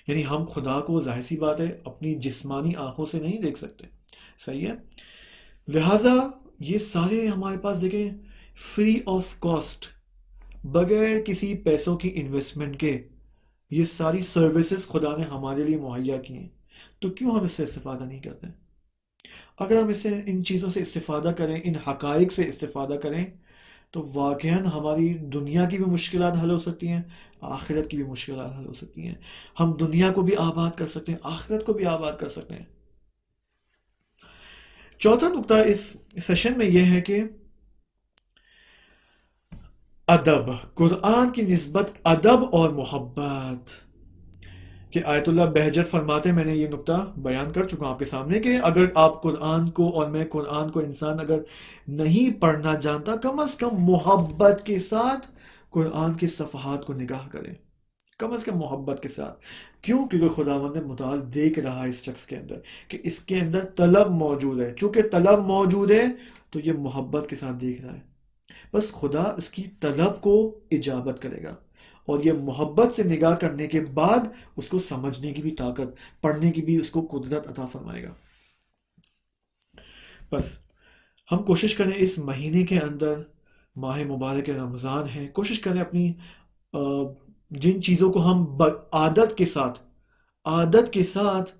یعنی ہم خدا کو ظاہر سی بات ہے اپنی جسمانی آنکھوں سے نہیں دیکھ سکتے، صحیح ہے، لہٰذا یہ سارے ہمارے پاس دیکھیں فری آف کاسٹ، بغیر کسی پیسوں کی انویسٹمنٹ کے یہ ساری سروسز خدا نے ہمارے لیے مہیا کی ہیں، تو کیوں ہم اس سے استفادہ نہیں کرتے؟ اگر ہم ان چیزوں سے استفادہ کریں، ان حقائق سے استفادہ کریں، تو واقعاً ہماری دنیا کی بھی مشکلات حل ہو سکتی ہیں، آخرت کی بھی مشکلات حل ہو سکتی ہیں، ہم دنیا کو بھی آباد کر سکتے ہیں، آخرت کو بھی آباد کر سکتے ہیں۔ چوتھا نقطہ اس سیشن میں یہ ہے کہ ادب، قرآن کی نسبت ادب اور محبت، کہ آیت اللہ بہجت فرماتے ہیں، میں نے یہ نقطہ بیان کر چکا آپ کے سامنے، کہ اگر آپ قرآن کو اور میں قرآن کو انسان اگر نہیں پڑھنا جانتا، کم از کم محبت کے ساتھ قرآن کے صفحات کو نگاہ کریں، کم از کم محبت کے ساتھ۔ کیوں؟ کیونکہ خداوند متعال دیکھ رہا ہے اس شخص کے اندر کہ اس کے اندر طلب موجود ہے، چونکہ طلب موجود ہے تو یہ محبت کے ساتھ دیکھ رہا ہے، بس خدا اس کی طلب کو اجابت کرے گا، اور یہ محبت سے نگاہ کرنے کے بعد اس کو سمجھنے کی بھی طاقت، پڑھنے کی بھی اس کو قدرت عطا فرمائے گا۔ بس ہم کوشش کریں اس مہینے کے اندر، ماہ مبارک رمضان ہے، کوشش کریں اپنی جن چیزوں کو ہم عادت کے ساتھ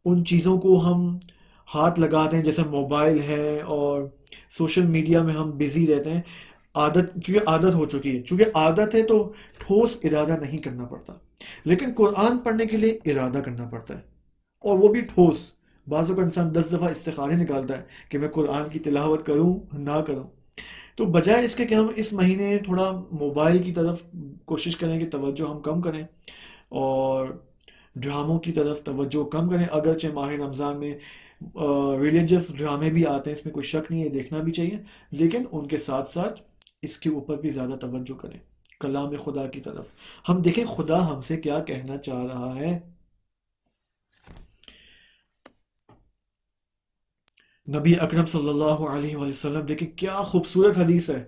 ان چیزوں کو ہم ہاتھ لگاتے ہیں، جیسے موبائل ہے اور سوشل میڈیا میں ہم بزی رہتے ہیں، کیونکہ عادت ہو چکی ہے، چونکہ عادت ہے تو ٹھوس ارادہ نہیں کرنا پڑتا، لیکن قرآن پڑھنے کے لیے ارادہ کرنا پڑتا ہے، اور وہ بھی ٹھوس۔ بعض اوقات انسان 10 دفعہ استخارے نکالتا ہے کہ میں قرآن کی تلاوت کروں نہ کروں، تو بجائے اس کے کہ ہم اس مہینے تھوڑا موبائل کی طرف کوشش کریں کہ توجہ ہم کم کریں، اور ڈراموں کی طرف توجہ کم کریں، اگرچہ ماہ رمضان میں ریلیجس ڈرامے بھی آتے ہیں، اس میں کوئی شک نہیں ہے، دیکھنا بھی چاہیے، لیکن ان کے ساتھ ساتھ اس کے اوپر بھی زیادہ توجہ کریں، کلام خدا کی طرف ہم دیکھیں خدا ہم سے کیا کہنا چاہ رہا ہے۔ نبی اکرم صلی اللہ علیہ وآلہ وسلم دیکھیں کیا خوبصورت حدیث ہے،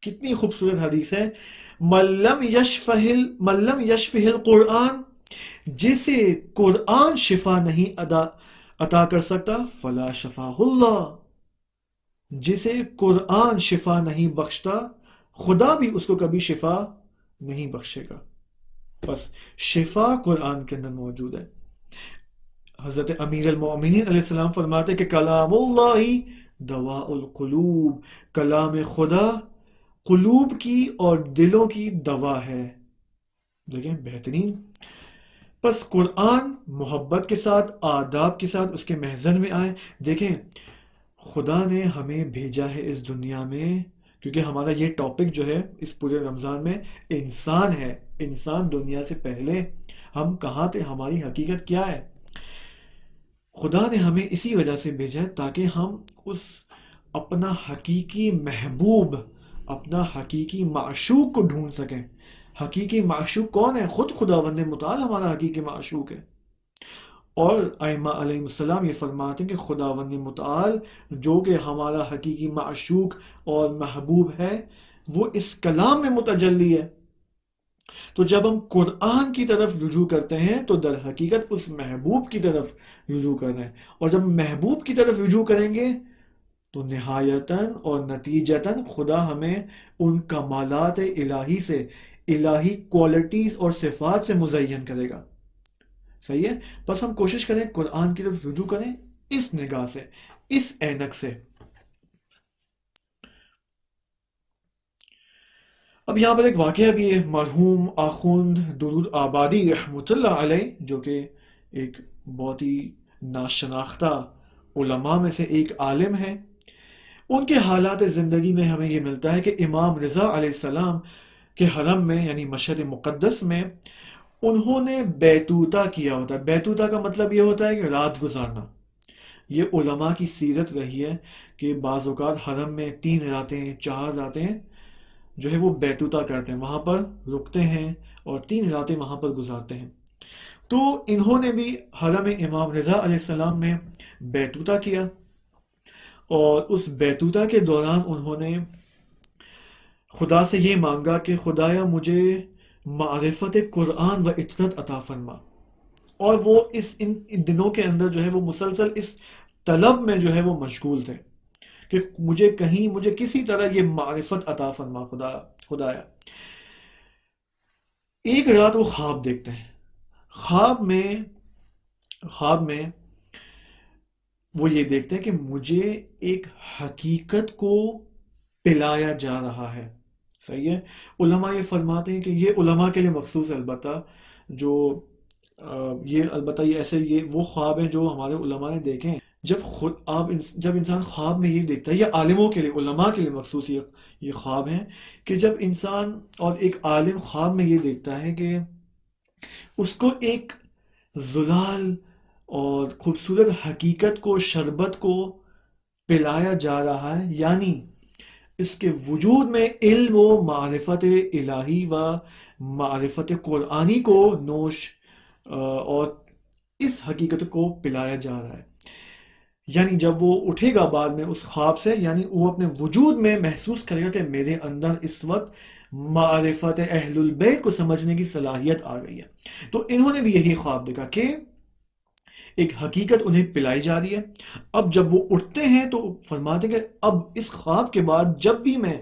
کتنی خوبصورت حدیث ہے، من لم یشفہ القرآن، جسے قرآن شفا نہیں عطا کر سکتا، فلا شفاہ اللہ، جسے قرآن شفا نہیں بخشتا خدا بھی اس کو کبھی شفا نہیں بخشے گا۔ بس شفا قرآن کے اندر موجود ہے۔ حضرت امیر المؤمنین علیہ السلام فرماتے کہ کلام اللہ دواء القلوب، کلام خدا قلوب کی اور دلوں کی دوا ہے۔ دیکھیں بہترین۔ بس قرآن محبت کے ساتھ، آداب کے ساتھ اس کے محضر میں آئے. دیکھیں خدا نے ہمیں بھیجا ہے اس دنیا میں، کیونکہ ہمارا یہ ٹاپک جو ہے اس پورے رمضان میں انسان ہے. انسان دنیا سے پہلے ہم کہاں تھے، ہماری حقیقت کیا ہے. خدا نے ہمیں اسی وجہ سے بھیجا ہے تاکہ ہم اس اپنا حقیقی محبوب، اپنا حقیقی معشوق کو ڈھونڈ سکیں. حقیقی معشوق کون ہے؟ خود خداوند متعال ہمارا حقیقی معشوق ہے. اور ائمہ علیہ السلام یہ فرماتے ہیں کہ خداوند متعال جو کہ ہمارا حقیقی معشوق اور محبوب ہے وہ اس کلام میں متجلی ہے. تو جب ہم قرآن کی طرف رجوع کرتے ہیں تو در حقیقت اس محبوب کی طرف رجوع کر رہے ہیں. اور جب محبوب کی طرف رجوع کریں گے تو نہایتاً اور نتیجتاً خدا ہمیں ان کمالات الہی سے، الہی کوالٹیز اور صفات سے مزین کرے گا. صحیح ہے؟ بس ہم کوشش کریں قرآن کی طرف رجوع کریں اس نگاہ سے، اس اینک سے. اب یہاں پر ایک واقعہ بھی ہے. مرحوم آخوند درود آبادی رحمۃ اللہ علیہ، جو کہ ایک بہت ہی ناشناختہ علماء میں سے ایک عالم ہے، ان کے حالات زندگی میں ہمیں یہ ملتا ہے کہ امام رضا علیہ السلام کے حرم میں یعنی مشہد مقدس میں انہوں نے بیتوتہ کیا ہوتا ہے. بیتوتہ کا مطلب یہ ہوتا ہے کہ رات گزارنا. یہ علماء کی سیرت رہی ہے کہ بعض اوقات حرم میں 3 راتیں 4 راتیں جو ہے وہ بیتوتہ کرتے ہیں، وہاں پر رکتے ہیں اور 3 راتیں وہاں پر گزارتے ہیں. تو انہوں نے بھی حرم امام رضا علیہ السلام میں بیتوتہ کیا، اور اس بیتوتہ کے دوران انہوں نے خدا سے یہ مانگا کہ خدایا مجھے معرفت قرآن و اطرت عطا فرما. اور وہ ان دنوں کے اندر جو ہے وہ مسلسل اس طلب میں جو ہے وہ مشغول تھے کہ مجھے کسی طرح یہ معرفت عطا فرما خدایا. ایک رات وہ خواب دیکھتے ہیں. خواب میں وہ یہ دیکھتے ہیں کہ مجھے ایک حقیقت کو پلایا جا رہا ہے. صحیح ہے؟ علماء یہ فرماتے ہیں کہ یہ علماء کے لیے مخصوص ہے، البتہ یہ وہ خواب ہیں جو ہمارے علماء نے دیکھے ہیں. جب انسان خواب میں یہ دیکھتا ہے، یہ عالموں کے لیے، علماء کے لیے مخصوص یہ خواب ہیں کہ جب انسان اور ایک عالم خواب میں یہ دیکھتا ہے کہ اس کو ایک زلال اور خوبصورت حقیقت کو، شربت کو پلایا جا رہا ہے، یعنی اس کے وجود میں علم و معرفت الہی و معرفت قرآنی کو نوش اور اس حقیقت کو پلایا جا رہا ہے. یعنی جب وہ اٹھے گا بعد میں اس خواب سے، یعنی وہ اپنے وجود میں محسوس کرے گا کہ میرے اندر اس وقت معرفت اہل البیت کو سمجھنے کی صلاحیت آ گئی ہے. تو انہوں نے بھی یہی خواب دیکھا کہ ایک حقیقت انہیں پلائی جا رہی ہے. اب جب وہ اٹھتے ہیں تو فرماتے ہیں کہ اب اس خواب کے بعد جب بھی میں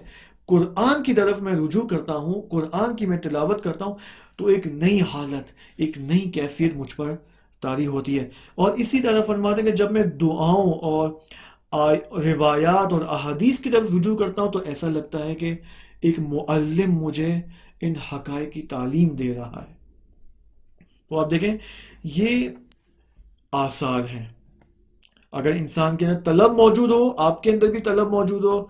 قرآن کی طرف میں رجوع کرتا ہوں، قرآن کی میں تلاوت کرتا ہوں، تو ایک نئی حالت، ایک نئی کیفیت مجھ پر طاری ہوتی ہے. اور اسی طرح فرماتے ہیں کہ جب میں دعاؤں اور روایات اور احادیث کی طرف رجوع کرتا ہوں تو ایسا لگتا ہے کہ ایک معلم مجھے ان حقائق کی تعلیم دے رہا ہے. تو آپ دیکھیں یہ آثار ہیں. اگر انسان کے اندر طلب موجود ہو، آپ کے اندر بھی طلب موجود ہو،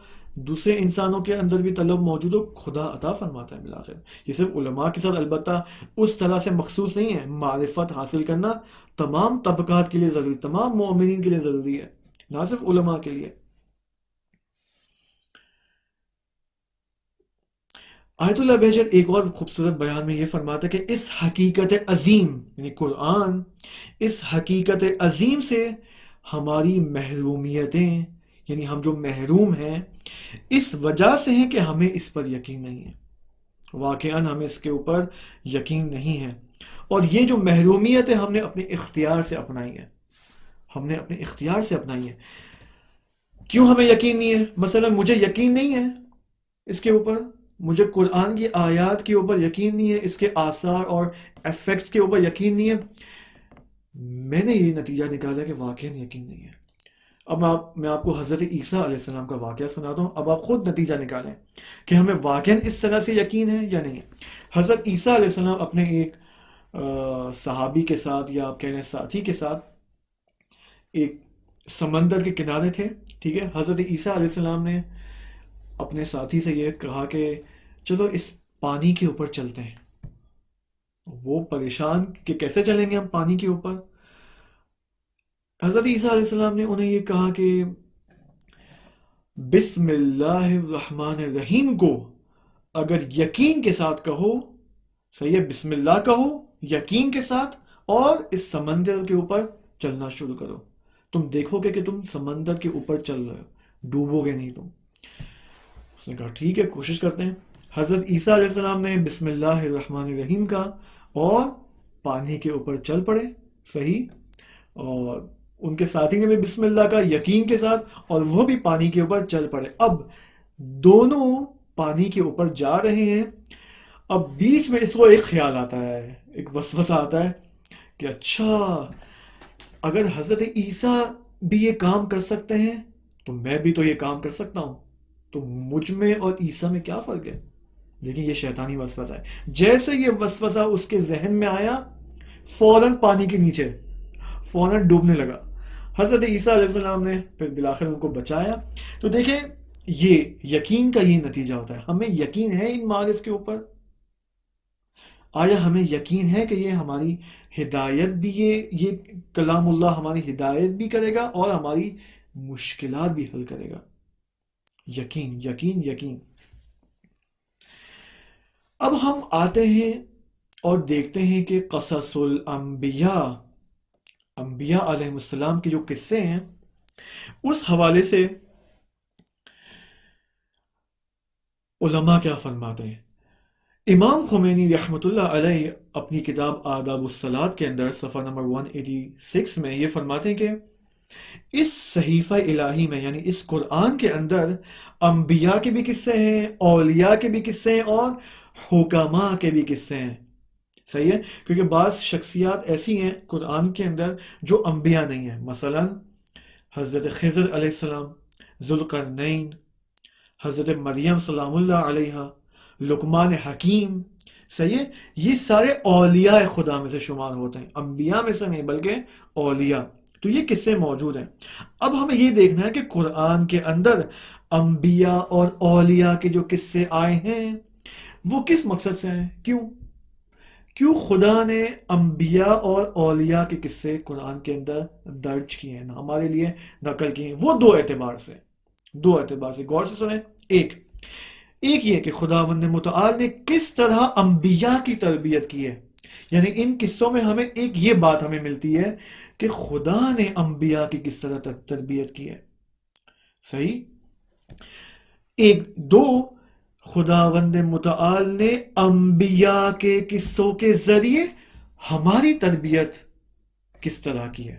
دوسرے انسانوں کے اندر بھی طلب موجود ہو، خدا عطا فرماتا ہے بالآخر. یہ صرف علماء کے ساتھ البتہ اس طرح سے مخصوص نہیں ہے. معرفت حاصل کرنا تمام طبقات کے لیے ضروری، تمام مومنین کے لیے ضروری ہے، نہ صرف علماء کے لیے. آیت اللہ بہجت ایک اور خوبصورت بیان میں یہ فرماتا ہے کہ اس حقیقت عظیم یعنی قرآن، اس حقیقت عظیم سے ہماری محرومیتیں یعنی ہم جو محروم ہیں اس وجہ سے ہیں کہ ہمیں اس پر یقین نہیں ہے. واقعاً ہمیں اس کے اوپر یقین نہیں ہے، اور یہ جو محرومیت ہے ہم نے اپنے اختیار سے اپنائی ہے. ہم نے اپنے اختیار سے اپنائی ہے. کیوں ہمیں یقین نہیں ہے؟ مثلا مجھے یقین نہیں ہے اس کے اوپر، مجھے قرآن کی آیات کے اوپر یقین نہیں ہے، اس کے آثار اور ایفیکٹس کے اوپر یقین نہیں ہے. میں نے یہ نتیجہ نکالا کہ واقعاً یقین نہیں ہے. اب میں آپ کو حضرت عیسیٰ علیہ السلام کا واقعہ سناتا ہوں. اب آپ خود نتیجہ نکالیں کہ ہمیں واقعاً اس طرح سے یقین ہے یا نہیں ہے. حضرت عیسیٰ علیہ السلام اپنے ایک صحابی کے ساتھ یا آپ کہہ لیں ساتھی کے ساتھ ایک سمندر کے کنارے تھے، ٹھیک ہے. حضرت عیسیٰ علیہ السلام نے اپنے ساتھی سے یہ کہا کہ چلو اس پانی کے اوپر چلتے ہیں. وہ پریشان کہ کیسے چلیں گے ہم پانی کے اوپر. حضرت عیسیٰ علیہ السلام نے انہیں یہ کہا کہ بسم اللہ الرحمن الرحیم کو اگر یقین کے ساتھ کہو، صحیح ہے، بسم اللہ کہو یقین کے ساتھ، اور اس سمندر کے اوپر چلنا شروع کرو. تم دیکھو گے کہ تم سمندر کے اوپر چل رہے ہو، ڈوبو گے نہیں تم. اس نے کہا ٹھیک ہے، کوشش کرتے ہیں. حضرت عیسیٰ علیہ السلام نے بسم اللہ الرحمن الرحیم کا اور پانی کے اوپر چل پڑے، صحیح. اور ان کے ساتھی نے بھی بسم اللہ کا یقین کے ساتھ، اور وہ بھی پانی کے اوپر چل پڑے. اب دونوں پانی کے اوپر جا رہے ہیں. اب بیچ میں اس کو ایک خیال آتا ہے، ایک وسوسہ آتا ہے کہ اچھا اگر حضرت عیسیٰ بھی یہ کام کر سکتے ہیں تو میں بھی تو یہ کام کر سکتا ہوں، تو مجھ میں اور عیسیٰ میں کیا فرق ہے. لیکن یہ شیطانی وسوسہ ہے. جیسے یہ وسوسہ اس کے ذہن میں آیا، فوراً پانی کے نیچے فوراً ڈوبنے لگا. حضرت عیسیٰ علیہ السلام نے پھر بالآخر ان کو بچایا. تو دیکھیں یہ یقین کا یہ نتیجہ ہوتا ہے. ہمیں یقین ہے ان معارف کے اوپر؟ آیا ہمیں یقین ہے کہ یہ ہماری ہدایت بھی، یہ کلام اللہ ہماری ہدایت بھی کرے گا اور ہماری مشکلات بھی حل کرے گا؟ یقین یقین یقین. اب ہم آتے ہیں اور دیکھتے ہیں کہ قصص الانبیاء، انبیاء علیہ السلام کے جو قصے ہیں، اس حوالے سے علماء کیا فرماتے ہیں. امام خمینی رحمۃ اللہ علیہ اپنی کتاب آداب الصلاۃ کے اندر صفحہ نمبر 186 میں یہ فرماتے ہیں کہ اس صحیفہ الہی میں، یعنی اس قرآن کے اندر، انبیاء کے بھی قصے ہیں، اولیاء کے بھی قصے ہیں، اور حکماء کے بھی قصے ہیں. صحیح ہے، کیونکہ بعض شخصیات ایسی ہیں قرآن کے اندر جو انبیاء نہیں ہیں. مثلا حضرت خضر علیہ السلام، ذوالقرنین، حضرت مریم سلام اللہ علیہ، لقمان حکیم. صحیح ہے، یہ سارے اولیاء خدا میں سے شمار ہوتے ہیں، انبیاء میں سے نہیں بلکہ اولیاء. تو یہ قصے موجود ہیں. اب ہمیں یہ دیکھنا ہے کہ قرآن کے اندر انبیاء اور اولیاء کے جو قصے آئے ہیں وہ کس مقصد سے ہیں. کیوں خدا نے انبیاء اور اولیاء کے قصے قرآن کے اندر درج کیے ہیں، ہمارے لیے نقل کیے ہیں؟ وہ دو اعتبار سے غور سے سنیں. ایک یہ کہ خداوند متعال نے کس طرح انبیاء کی تربیت کی ہے. یعنی ان قصوں میں ہمیں ایک یہ بات ہمیں ملتی ہے کہ خدا نے انبیاء کی کس طرح تربیت کی ہے. صحیح. دو، خداوند متعال نے انبیاء کے قصوں کے ذریعے ہماری تربیت کس طرح کی ہے.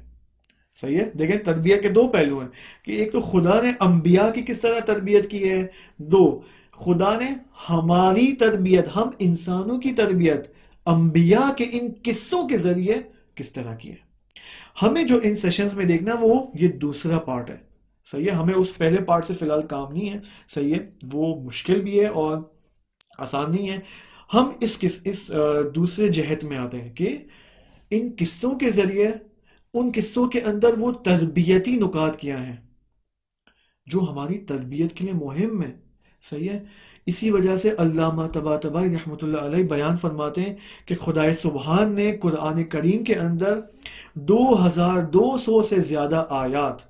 صحیح ہے، دیکھیں تربیت کے دو پہلو ہیں کہ ایک تو خدا نے انبیاء کی کس طرح تربیت کی ہے، دو خدا نے ہماری تربیت، ہم انسانوں کی تربیت انبیاء کے ان قصوں کے ذریعے کس طرح کی ہے. ہمیں جو ان سیشنز میں دیکھنا وہ یہ دوسرا پارٹ ہے. صحیح ہے، ہمیں اس پہلے پارٹ سے فی الحال کام نہیں ہے. صحیح ہے، وہ مشکل بھی ہے اور آسان نہیں ہے. ہم اس دوسرے جہت میں آتے ہیں کہ ان قصوں کے ذریعے، ان قصوں کے اندر وہ تربیتی نکات کیا ہیں جو ہماری تربیت کے لیے مہم ہے. صحیح ہے. اسی وجہ سے علامہ طباطبائی رحمۃ اللہ علیہ بیان فرماتے ہیں کہ خدائے سبحان نے قرآن کریم کے اندر 2200 سے زیادہ آیات،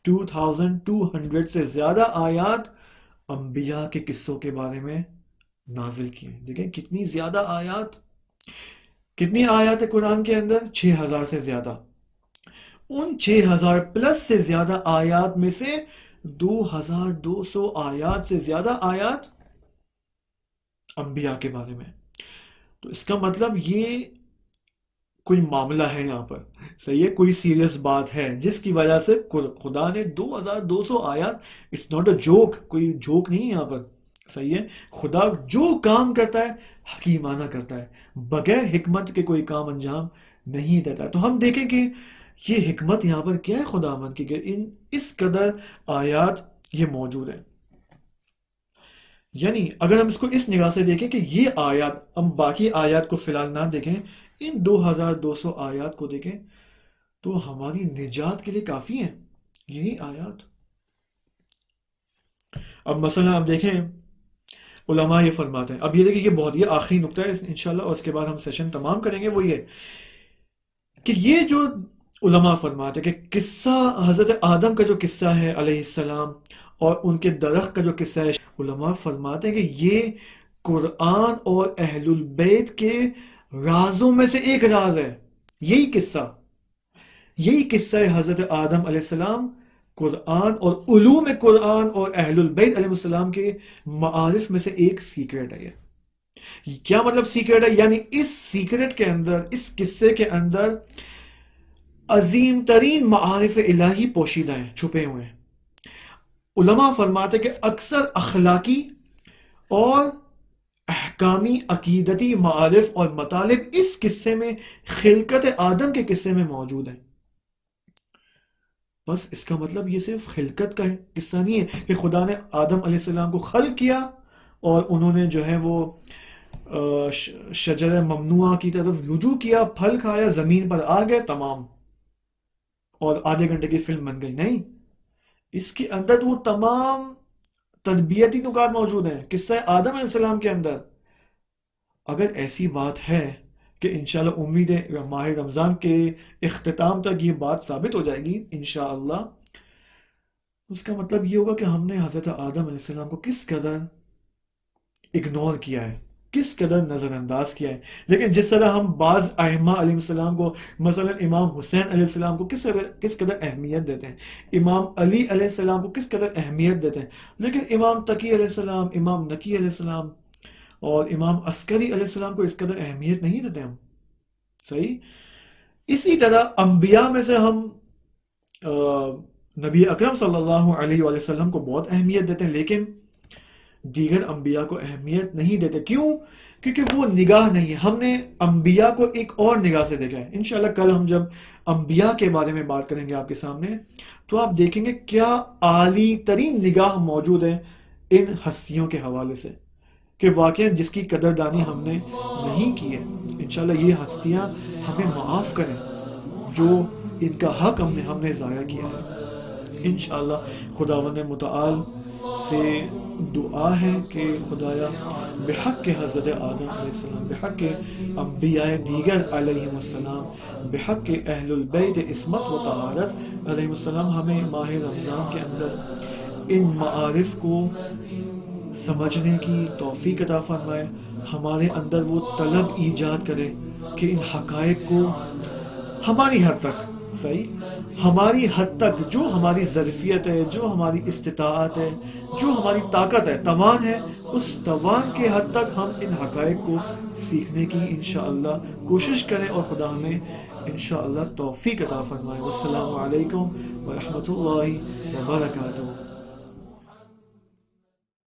2200 سے زیادہ آیات انبیاء کے قصوں کے بارے میں نازل کیے. دیکھیں کتنی زیادہ آیات، کتنی آیات ہے قرآن کے اندر؟ 6000 سے زیادہ. ان 6000 پلس سے زیادہ آیات میں سے 2200 آیات سے زیادہ آیات انبیاء کے بارے میں. تو اس کا مطلب یہ کوئی معاملہ ہے یہاں پر. صحیح ہے، کوئی سیریس بات ہے جس کی وجہ سے خدا نے 2200 آیات، اٹس ناٹ اے جوک، کوئی جوک نہیں ہے یہاں پر. صحیح ہے، خدا جو کام کرتا ہے حکیمانہ کرتا ہے، بغیر حکمت کے کوئی کام انجام نہیں دیتا ہے. تو ہم دیکھیں کہ یہ حکمت یہاں پر کیا ہے خداوند کی کہ اس قدر آیات یہ موجود ہیں. یعنی اگر ہم اس کو اس نگاہ سے دیکھیں کہ یہ آیات، ہم باقی آیات کو فی الحال نہ دیکھیں، ان 2200 آیات کو دیکھیں تو ہماری نجات کے لیے کافی ہیں یہی آیات. اب مثلا اب دیکھیں علماء یہ فرماتے ہیں، اب یہ دیکھیں، یہ آخری نقطہ ہے انشاءاللہ، اور اس کے بعد ہم سیشن تمام کریں گے. وہ یہ کہ یہ جو علماء فرماتے ہیں کہ قصہ حضرت آدم کا جو قصہ ہے علیہ السلام اور ان کے درخت کا جو قصہ ہے، علماء فرماتے ہیں کہ یہ قرآن اور اہل البیت کے رازوں میں سے ایک راز ہے. یہی قصہ ہے حضرت آدم علیہ السلام، قرآن اور علوم قرآن اور اہل البیت علیہ السلام کے معارف میں سے ایک سیکرٹ ہے. یہ کیا مطلب سیکرٹ ہے؟ یعنی اس سیکرٹ کے اندر، اس قصے کے اندر عظیم ترین معارف الہی پوشیدہ ہیں، چھپے ہوئے ہیں. علماء فرماتے ہیں کہ اکثر اخلاقی اور احکامی عقیدتی معارف اور مطالب اس قصے میں، خلقت آدم کے قصے میں موجود ہیں. بس اس کا مطلب یہ صرف خلقت کا قصہ نہیں ہے کہ خدا نے آدم علیہ السلام کو خلق کیا اور انہوں نے جو ہے وہ شجر ممنوعہ کی طرف رجوع کیا، پھل کھایا، زمین پر آ گئے، تمام، اور آدھے گھنٹے کی فلم بن گئی. نہیں، اس کے اندر وہ تمام تربیتی نکات موجود ہیں قصہ آدم علیہ السلام کے اندر. اگر ایسی بات ہے کہ انشاءاللہ امید ہے ماہ رمضان کے اختتام تک یہ بات ثابت ہو جائے گی انشاءاللہ، اس کا مطلب یہ ہوگا کہ ہم نے حضرت آدم علیہ السلام کو کس قدر اگنور کیا ہے، کس قدر نظر انداز کیا ہے. لیکن جس طرح ہم بعض ائمہ علیہ السلام کو، مثلا امام حسین علیہ السلام کو کس قدر اہمیت دیتے ہیں، امام علی علیہ السلام کو کس قدر اہمیت دیتے ہیں، لیکن امام تقی علیہ السلام، امام نقی علیہ السلام اور امام عسکری علیہ السلام کو اس قدر اہمیت نہیں دیتے ہم. صحیح. اسی طرح انبیاء میں سے ہم نبی اکرم صلی اللہ علیہ وآلہ وسلم کو بہت اہمیت دیتے ہیں، لیکن دیگر انبیاء کو اہمیت نہیں دیتے. کیوں؟ کیونکہ وہ نگاہ نہیں ہے. ہم نے انبیاء کو ایک اور نگاہ سے دیکھا ہے. انشاءاللہ کل ہم جب انبیاء کے بارے میں بات کریں گے آپ کے سامنے، تو آپ دیکھیں گے کیا عالی ترین نگاہ موجود ہے ان ہستیوں کے حوالے سے، کہ واقعا جس کی قدردانی ہم نے نہیں کی ہے. انشاءاللہ یہ ہستیاں ہمیں معاف کریں جو ان کا حق ہم نے ضائع کیا ہے. انشاءاللہ خداوند متعال سے دعا ہے کہ خدایا بحق کے حضرت آدم علیہ السلام، بحق کے انبیاء دیگر علیہ السلام، بحق کے اہل البیت عصمت و طہارت علیہ السلام، ہمیں ماہ رمضان کے اندر ان معارف کو سمجھنے کی توفیق عطا فرمائے. ہمارے اندر وہ طلب ایجاد کرے کہ ان حقائق کو ہماری حد تک، ہماری حد تک جو ہماری ظرفیت ہے، جو ہماری استطاعت ہے، جو ہماری طاقت ہے، توان ہے، اس توان کے حد تک ہم ان حقائق کو سیکھنے کی انشاءاللہ کوشش کریں، اور خدا ہمیں انشاءاللہ توفیق عطا فرمائے. والسلام علیکم ورحمۃ اللہ وبرکاتہ.